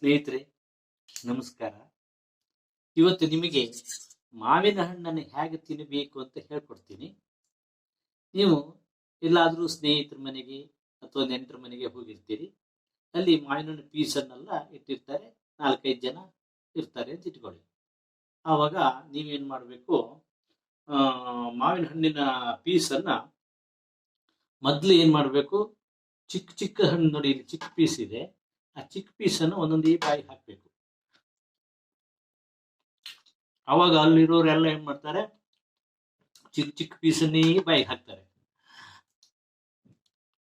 ಸ್ನೇಹಿತರೆ, ನಮಸ್ಕಾರ. ಇವತ್ತು ನಿಮಗೆ ಮಾವಿನ ಹಣ್ಣನ್ನು ಹೇಗೆ ತಿನ್ನಬೇಕು ಅಂತ ಹೇಳ್ಕೊಡ್ತೀನಿ. ನೀವು ಎಲ್ಲಾದರೂ ಸ್ನೇಹಿತರ ಮನೆಗೆ ಅಥವಾ ನೆಂಟರ ಮನೆಗೆ ಹೋಗಿರ್ತೀರಿ. ಅಲ್ಲಿ ಮಾವಿನ ಹಣ್ಣು ಪೀಸನ್ನೆಲ್ಲ ಇಟ್ಟಿರ್ತಾರೆ, 4-5 ಜನ ಇರ್ತಾರೆ ಅಂತ ಇಟ್ಕೊಳ್ಳಿ. ಆವಾಗ ನೀವೇನು ಮಾಡಬೇಕು, ಮಾವಿನ ಹಣ್ಣಿನ ಪೀಸನ್ನು ಮೊದಲು ಏನು ಮಾಡಬೇಕು, ಚಿಕ್ಕ ಚಿಕ್ಕ ಹಣ್ಣು ನೋಡಿ, ಇಲ್ಲಿ ಚಿಕ್ಕ ಪೀಸ್ ಇದೆ, ಆ ಚಿಕ್ಕ ಪೀಸನ್ನು ಒಂದೊಂದೇ ಬಾಯಿಗೆ ಹಾಕಬೇಕು. ಅವಾಗ ಅಲ್ಲಿರೋರೆಲ್ಲ ಏನ್ ಮಾಡ್ತಾರೆ, ಚಿಕ್ಕ ಚಿಕ್ಕ ಪೀಸನ್ನೇ ಬಾಯಿಗೆ ಹಾಕ್ತಾರೆ.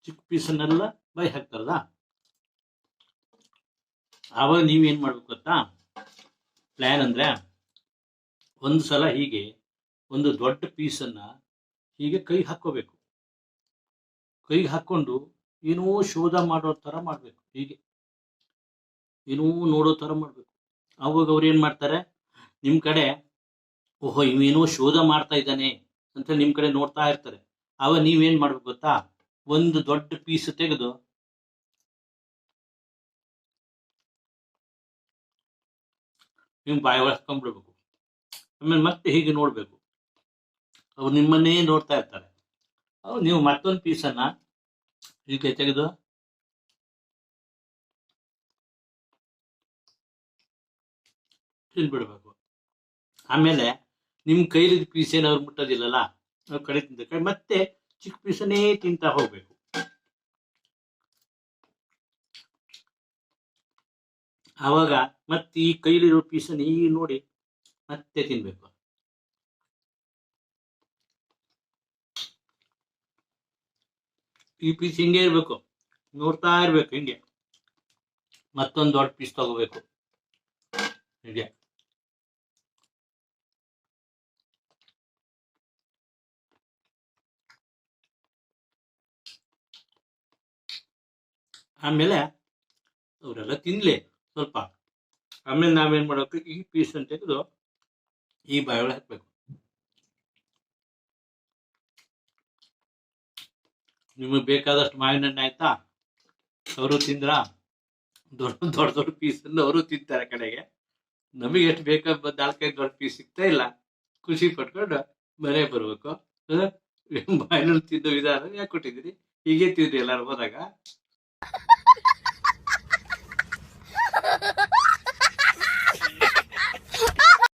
ಚಿಕ್ಕ ಪೀಸನ್ನೆಲ್ಲ ಬಾಯಿಗೆ ಹಾಕ್ತಾರಲ್ಲ, ಆವಾಗ ನೀವೇನ್ ಮಾಡ್ಬೇಕು ಗೊತ್ತಾ, ಪ್ಲಾನ್ ಅಂದ್ರೆ ಒಂದು ಸಲ ಹೀಗೆ ಒಂದು ದೊಡ್ಡ ಪೀಸನ್ನ ಹೀಗೆ ಕೈಗೆ ಹಾಕೋಬೇಕು. ಕೈಗೆ ಹಾಕೊಂಡು ಏನೋ ಶೋಧ ಮಾಡೋ ತರ ಮಾಡ್ಬೇಕು, ಹೀಗೆ ಏನೋ ನೋಡೋ ತರ ಮಾಡ್ಬೇಕು. ಅವಾಗ ಅವ್ರು ಏನ್ ಮಾಡ್ತಾರೆ, ನಿಮ್ ಕಡೆ ಓಹೋ ಇವೇನೋ ಶೋಧ ಮಾಡ್ತಾ ಇದ್ದಾನೆ ಅಂತ ನಿಮ್ ಕಡೆ ನೋಡ್ತಾ ಇರ್ತಾರೆ. ಅವಾಗ ನೀವೇನ್ ಮಾಡ್ಬೇಕು ಗೊತ್ತಾ, ಒಂದು ದೊಡ್ಡ ಪೀಸ್ ತೆಗೆದು ನಿಮ್ ಬಾಯಿ ಒಳಗೆ ಹಾಕೊಂಡ್ಬಿಡ್ಬೇಕು. ಆಮೇಲೆ ಮತ್ತೆ ಹೀಗೆ ನೋಡ್ಬೇಕು, ಅವ್ರು ನಿಮ್ಮನ್ನೇ ನೋಡ್ತಾ ಇರ್ತಾರೆ. ಅವ್ರು ನೀವು ಮತ್ತೊಂದು ಪೀಸನ್ನ ಹೀಗೆ ತೆಗೆದು ತಿನ್ಬಿಡ್ಬೇಕು. ಆಮೇಲೆ ನಿಮ್ ಕೈಲಿ ಪೀಸ್ ಏನಾದ್ರು ಮುಟ್ಟೋದಿಲ್ಲಲ್ಲ, ಅವ್ರ ಕಡೆ ತಿಂತ ಮತ್ತೆ ಚಿಕ್ಕ ಪೀಸನ್ನೇ ತಿಂತಾ ಹೋಗ್ಬೇಕು. ಆವಾಗ ಮತ್ತೆ ಈ ಕೈಲಿರೋ ಪೀಸನ್ನ ಈ ನೋಡಿ ಮತ್ತೆ ತಿನ್ಬೇಕು. ಈ ಪೀಸ್ ಹಿಂಗೆ ಇರ್ಬೇಕು, ನೋಡ್ತಾ ಇರ್ಬೇಕು ಹಿಂಗೆ. ಮತ್ತೊಂದು ದೊಡ್ಡ ಪೀಸ್ ತಗೋಬೇಕು ಹೀಗೆ. ಆಮೇಲೆ ಅವರೆಲ್ಲ ತಿನ್ಲಿ ಸ್ವಲ್ಪ. ಆಮೇಲೆ ನಾವೇನ್ ಮಾಡಬೇಕು, ಈ ಪೀಸ್ ಅಂತ ತೆಗೆದು ಈ ಬಾಯೊಳಗೆ ಹಾಕ್ಬೇಕು. ನಿಮಗೆ ಬೇಕಾದಷ್ಟು ಮಾವಿನ ಹಣ್ಣು ಆಯ್ತಾ, ಅವರು ತಿಂದ್ರ, ದೊಡ್ಡ ದೊಡ್ಡ ದೊಡ್ಡ ಪೀಸ್ ಅನ್ನು ಅವರು ತಿಂತಾರೆ ಕಡೆಗೆ. ನಮಗೆ ಎಷ್ಟು ಬೇಕಾದ 4-5 ದೊಡ್ಡ ಪೀಸ್ ಸಿಗ್ತಾ ಇಲ್ಲ, ಖುಷಿ ಪಟ್ಕೊಂಡು ಮನೆ ಬರ್ಬೇಕು. ಮಾವಿನ ಹಣ್ಣು ತಿನ್ನೋ ವಿಧಾನ ಯಾಕೆ ಕೊಟ್ಟಿದ್ದೀರಿ, ಹೀಗೆ ತಿಂದ್ರಿ ಎಲ್ಲಾರು ಹೋದಾಗ.